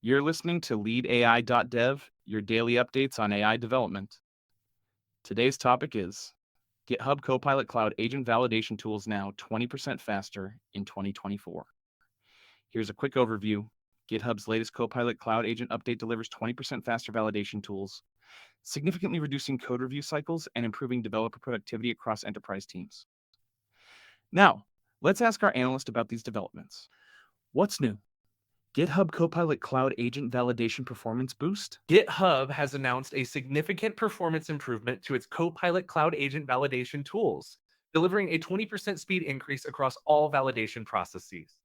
You're listening to leadai.dev, your daily updates on AI development. Today's topic is GitHub Copilot Cloud Agent Validation Tools now 20% faster in 2024. Here's a quick overview. GitHub's latest Copilot Cloud Agent update delivers 20% faster validation tools, significantly reducing code review cycles and improving developer productivity across enterprise teams. Now, let's ask our analyst about these developments. What's new? GitHub Copilot Cloud Agent Validation Performance Boost? GitHub has announced a significant performance improvement to its Copilot Cloud Agent validation tools, delivering a 20% speed increase across all validation processes.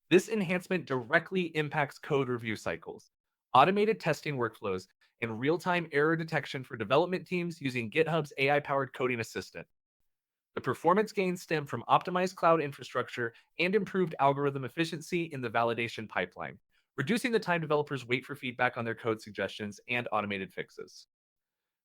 This enhancement directly impacts code review cycles, automated testing workflows, and real time error detection for development teams using GitHub's AI powered coding assistant. The performance gains stem from optimized cloud infrastructure and improved algorithm efficiency in the validation pipeline, reducing the time developers wait for feedback on their code suggestions and automated fixes.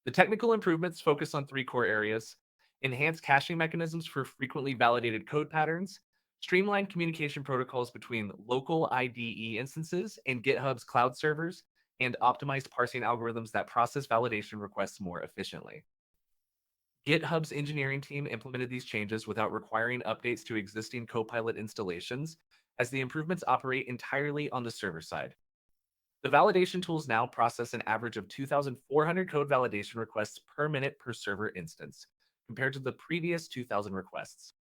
The technical improvements focus on three core areas: enhanced caching mechanisms for frequently validated code patterns, streamlined communication protocols between local IDE instances and GitHub's cloud servers, and optimized parsing algorithms that process validation requests more efficiently. GitHub's engineering team implemented these changes without requiring updates to existing Copilot installations, as the improvements operate entirely on the server side. The validation tools now process an average of 2,400 code validation requests per minute per server instance, compared to the previous 2,000 requests.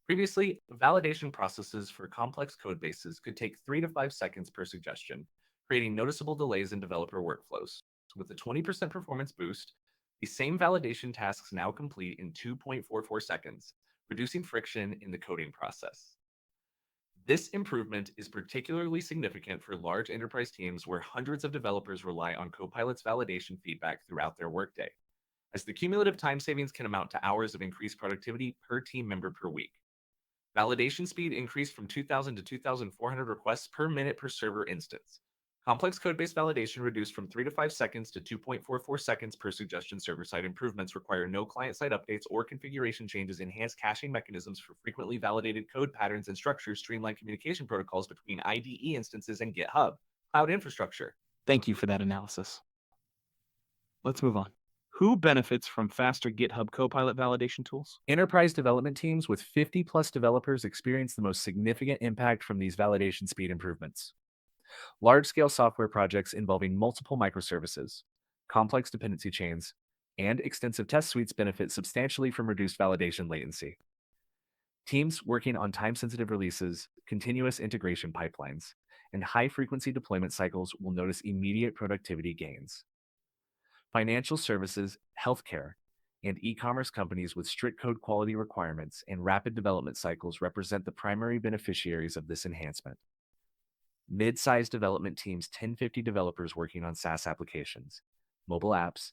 Previously, validation processes for complex code bases could take 3 to 5 seconds per suggestion, creating noticeable delays in developer workflows. With a 20% performance boost, the same validation tasks now complete in 2.44 seconds, reducing friction in the coding process. This improvement is particularly significant for large enterprise teams where hundreds of developers rely on Copilot's validation feedback throughout their workday, as the cumulative time savings can amount to hours of increased productivity per team member per week. Validation speed increased from 2,000 to 2,400 requests per minute per server instance. Complex code-based validation reduced from 3 to 5 seconds to 2.44 seconds per suggestion. Server-side improvements require no client-side updates or configuration changes. Enhanced caching mechanisms for frequently validated code patterns and structures. Streamline communication protocols between IDE instances and GitHub cloud infrastructure. Thank you for that analysis. Let's move on. Who benefits from faster GitHub Copilot validation tools? Enterprise development teams with 50 plus developers experience the most significant impact from these validation speed improvements. Large scale software projects involving multiple microservices, complex dependency chains, and extensive test suites benefit substantially from reduced validation latency. Teams working on time sensitive releases, continuous integration pipelines, and high frequency deployment cycles will notice immediate productivity gains. Financial services, healthcare, and e commerce companies with strict code quality requirements and rapid development cycles represent the primary beneficiaries of this enhancement. Mid-sized development teams, 10-50 developers working on SaaS applications, mobile apps,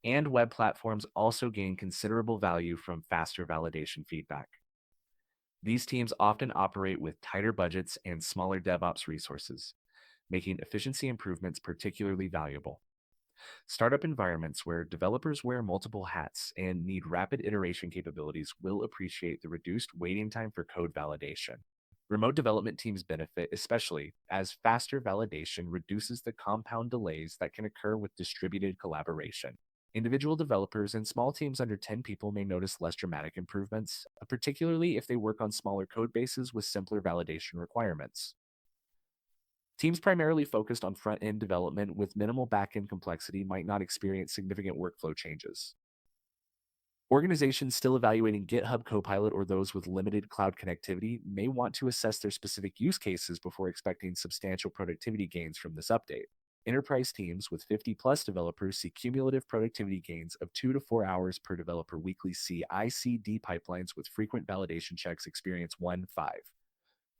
and web platforms also gain considerable value from faster validation feedback. These teams often operate with tighter budgets and smaller DevOps resources, making efficiency improvements particularly valuable. Startup environments where developers wear multiple hats and need rapid iteration capabilities will appreciate the reduced waiting time for code validation. Remote development teams benefit especially as faster validation reduces the compound delays that can occur with distributed collaboration. Individual developers and small teams under 10 people may notice less dramatic improvements, particularly if they work on smaller code bases with simpler validation requirements. Teams primarily focused on front-end development with minimal back-end complexity might not experience significant workflow changes. Organizations still evaluating GitHub Copilot or those with limited cloud connectivity may want to assess their specific use cases before expecting substantial productivity gains from this update. Enterprise teams with 50 plus developers see cumulative productivity gains of 2 to 4 hours per developer weekly. CI/CD pipelines with frequent validation checks experience 1.5.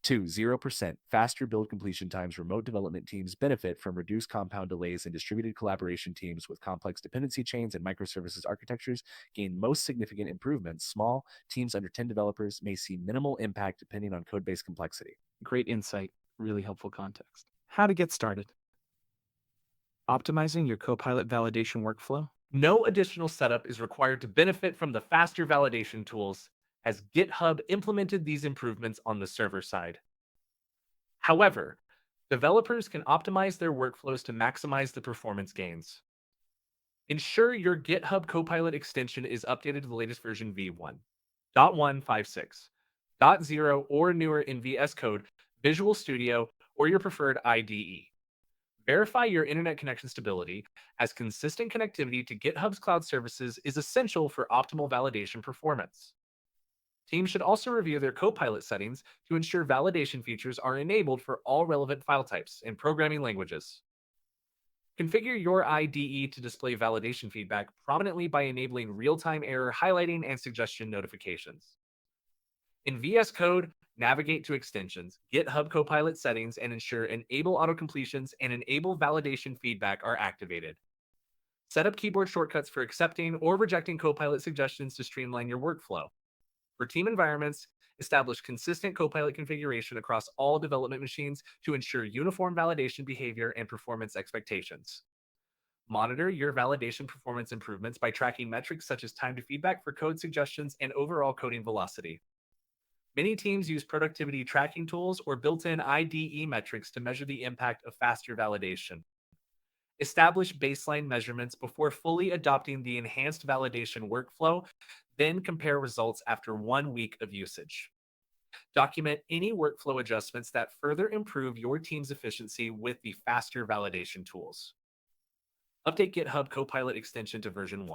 2. 0% faster build completion times. Remote development teams benefit from reduced compound delays, and distributed collaboration teams with complex dependency chains and microservices architectures gain most significant improvements. Small teams under 10 developers may see minimal impact depending on code base complexity. Great insight, really helpful context. How to get started. Optimizing your Copilot validation workflow. No additional setup is required to benefit from the faster validation tools, as GitHub implemented these improvements on the server side. However, Developers can optimize their workflows to maximize the performance gains. Ensure your GitHub Copilot extension is updated to the latest version v1.156, .0 .0 or newer in VS Code, Visual Studio, or your preferred IDE. Verify your internet connection stability, as consistent connectivity to GitHub's cloud services is essential for optimal validation performance. Teams should also review their Copilot settings to ensure validation features are enabled for all relevant file types and programming languages. Configure your IDE to display validation feedback prominently by enabling real-time error highlighting and suggestion notifications. In VS Code, navigate to extensions, GitHub Copilot settings, and ensure enable auto-completions and enable validation feedback are activated. Set up keyboard shortcuts for accepting or rejecting Copilot suggestions to streamline your workflow. For team environments, establish consistent Copilot configuration across all development machines to ensure uniform validation behavior and performance expectations. Monitor your validation performance improvements by tracking metrics such as time to feedback for code suggestions and overall coding velocity. Many teams use productivity tracking tools or built-in IDE metrics to measure the impact of faster validation. Establish baseline measurements before fully adopting the enhanced validation workflow, then compare results after 1 week of usage. Document any workflow adjustments that further improve your team's efficiency with the faster validation tools. Update GitHub Copilot extension to version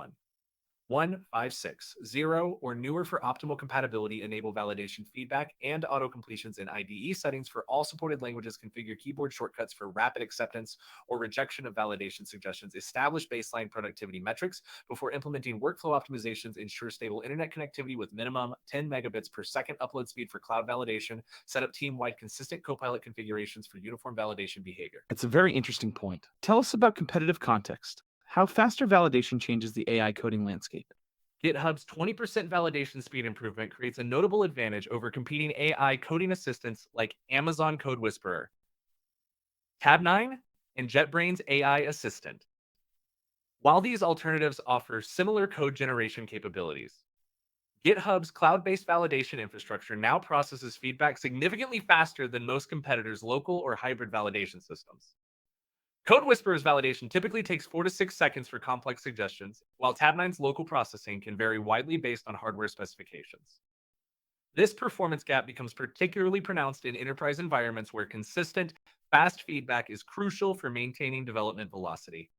1.156.0 or newer for optimal compatibility. Enable validation feedback and auto completions in IDE settings for all supported languages. Configure keyboard shortcuts for rapid acceptance or rejection of validation suggestions. Establish baseline productivity metrics before implementing workflow optimizations. Ensure stable internet connectivity with minimum 10 megabits per second upload speed for cloud validation. Set up team-wide consistent Copilot configurations for uniform validation behavior. It's a very interesting point. Tell us about competitive context. How faster validation changes the AI coding landscape. GitHub's 20% validation speed improvement creates a notable advantage over competing AI coding assistants like Amazon Code Whisperer, Tab9, and JetBrains AI Assistant. While these alternatives offer similar code generation capabilities, GitHub's cloud-based validation infrastructure now processes feedback significantly faster than most competitors' local or hybrid validation systems. Code Whisperer's validation typically takes 4 to 6 seconds for complex suggestions, while Tab9's local processing can vary widely based on hardware specifications. This performance gap becomes particularly pronounced in enterprise environments where consistent, fast feedback is crucial for maintaining development velocity.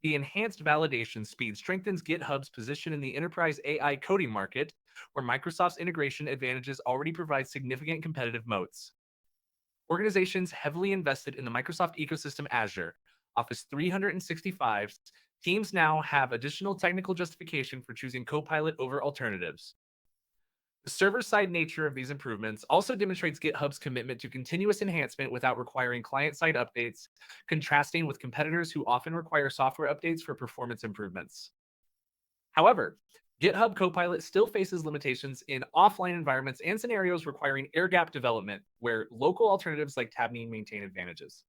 The enhanced validation speed strengthens GitHub's position in the enterprise AI coding market, where Microsoft's integration advantages already provide significant competitive moats. Organizations heavily invested in the Microsoft ecosystem Azure, Office 365, teams now have additional technical justification for choosing Copilot over alternatives. The server-side nature of these improvements also demonstrates GitHub's commitment to continuous enhancement without requiring client-side updates, contrasting with competitors who often require software updates for performance improvements. However, GitHub Copilot still faces limitations in offline environments and scenarios requiring air-gap development, where local alternatives like Tabnine maintain advantages.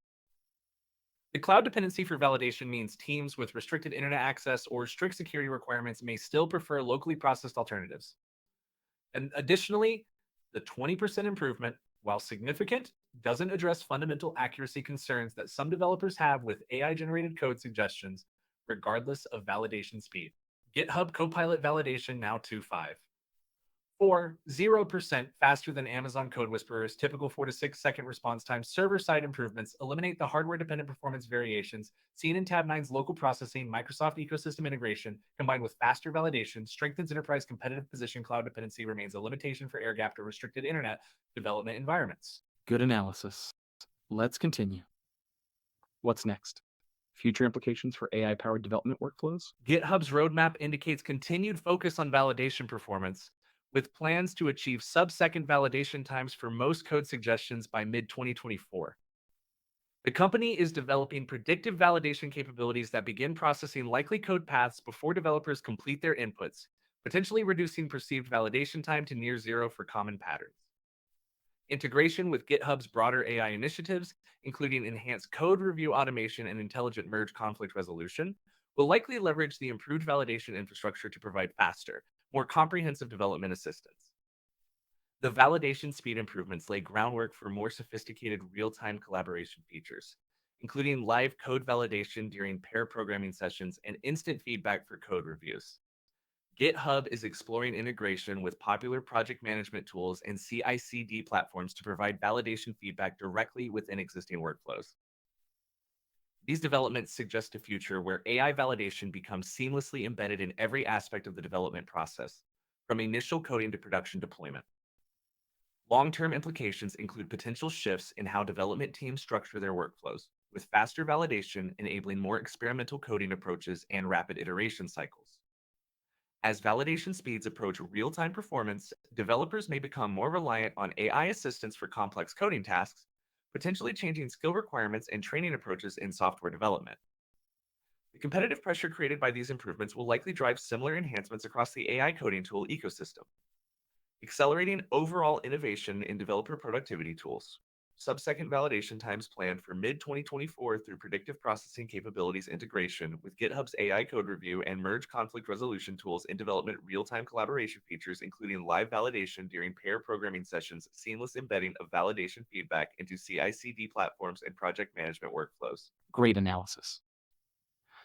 The cloud dependency for validation means teams with restricted internet access or strict security requirements may still prefer locally processed alternatives. And additionally, the 20% improvement, while significant, doesn't address fundamental accuracy concerns that some developers have with AI-generated code suggestions, regardless of validation speed. GitHub Copilot validation now 0% faster than Amazon Code Whisperer's typical 4 to 6 second response time. Server-side improvements eliminate the hardware-dependent performance variations seen in Tab9's local processing. Microsoft ecosystem integration, combined with faster validation, strengthens enterprise competitive position. Cloud dependency remains a limitation for air-gapped or restricted internet development environments. Good analysis. Let's continue. What's next? Future implications for AI-powered development workflows? GitHub's roadmap indicates continued focus on validation performance, with plans to achieve sub-second validation times for most code suggestions by mid-2024. The company is developing predictive validation capabilities that begin processing likely code paths before developers complete their inputs, potentially reducing perceived validation time to near zero for common patterns. Integration with GitHub's broader AI initiatives, including enhanced code review automation and intelligent merge conflict resolution, will likely leverage the improved validation infrastructure to provide faster, more comprehensive development assistance. The validation speed improvements lay groundwork for more sophisticated real-time collaboration features, including live code validation during pair programming sessions and instant feedback for code reviews. GitHub is exploring integration with popular project management tools and CI/CD platforms to provide validation feedback directly within existing workflows. These developments suggest a future where AI validation becomes seamlessly embedded in every aspect of the development process, from initial coding to production deployment. Long-term implications include potential shifts in how development teams structure their workflows, with faster validation enabling more experimental coding approaches and rapid iteration cycles. As validation speeds approach real-time performance, developers may become more reliant on AI assistance for complex coding tasks, potentially changing skill requirements and training approaches in software development. The competitive pressure created by these improvements will likely drive similar enhancements across the AI coding tool ecosystem, accelerating overall innovation in developer productivity tools. Sub-second validation times planned for mid-2024 through predictive processing capabilities integration with GitHub's AI code review and merge conflict resolution tools in development real-time collaboration features, including live validation during pair programming sessions, seamless embedding of validation feedback into CI/CD platforms and project management workflows. Great analysis.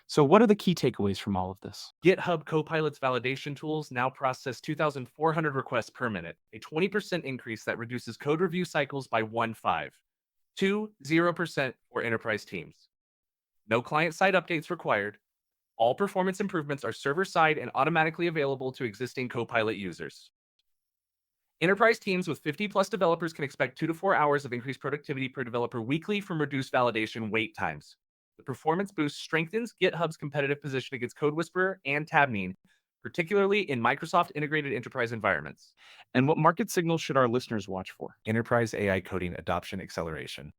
So, what are the key takeaways from all of this? GitHub Copilot's validation tools now process 2,400 requests per minute, a 20% increase that reduces code review cycles by 1/5 to 0% for enterprise teams. No client-side updates required. All performance improvements are server-side and automatically available to existing Copilot users. Enterprise teams with 50 plus developers can expect 2 to 4 hours of increased productivity per developer weekly from reduced validation wait times. The performance boost strengthens GitHub's competitive position against Code Whisperer and Tabnine, particularly in Microsoft integrated enterprise environments. And what market signals should our listeners watch for? Enterprise AI coding adoption acceleration.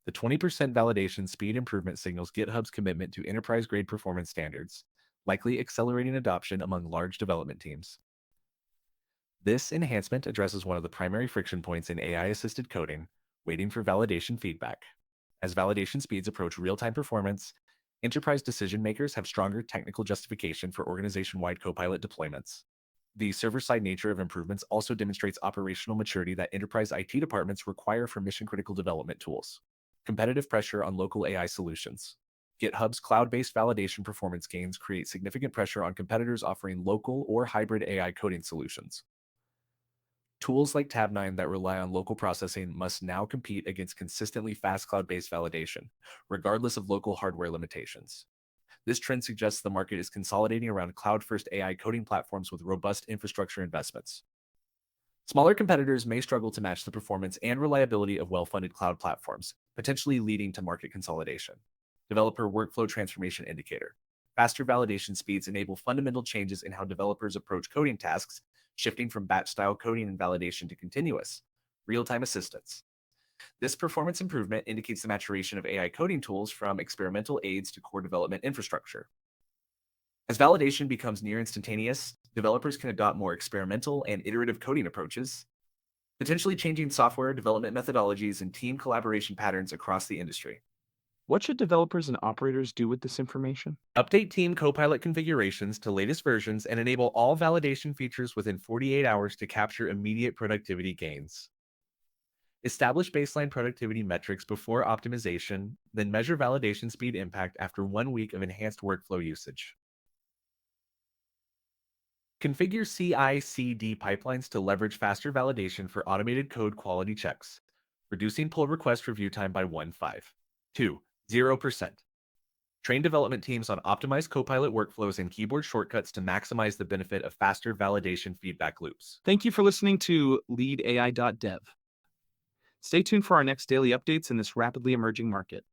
The 20% validation speed improvement signals GitHub's commitment to enterprise grade performance standards, likely accelerating adoption among large development teams. This enhancement addresses one of the primary friction points in AI assisted coding, waiting for validation feedback. As validation speeds approach real-time performance, enterprise decision makers have stronger technical justification for organization-wide Copilot deployments. The server-side nature of improvements also demonstrates operational maturity that enterprise IT departments require for mission-critical development tools. Competitive pressure on local AI solutions. GitHub's cloud-based validation performance gains create significant pressure on competitors offering local or hybrid AI coding solutions. Tools like Tabnine that rely on local processing must now compete against consistently fast cloud-based validation, regardless of local hardware limitations. This trend suggests the market is consolidating around cloud-first AI coding platforms with robust infrastructure investments. Smaller competitors may struggle to match the performance and reliability of well-funded cloud platforms, potentially leading to market consolidation. Developer Workflow Transformation Indicator. Faster validation speeds enable fundamental changes in how developers approach coding tasks, shifting from batch-style coding and validation to continuous, real-time assistance. This performance improvement indicates the maturation of AI coding tools from experimental aids to core development infrastructure. As validation becomes near instantaneous, developers can adopt more experimental and iterative coding approaches, potentially changing software development methodologies and team collaboration patterns across the industry. What should developers and operators do with this information? Update Team Copilot configurations to latest versions and enable all validation features within 48 hours to capture immediate productivity gains. Establish baseline productivity metrics before optimization, then measure validation speed impact after 1 week of enhanced workflow usage. Configure CI/CD pipelines to leverage faster validation for automated code quality checks, reducing pull request review time by 1/5. 2. 0%. Train development teams on optimized Copilot workflows and keyboard shortcuts to maximize the benefit of faster validation feedback loops. Thank you for listening to leadai.dev. Stay tuned for our next daily updates in this rapidly emerging market.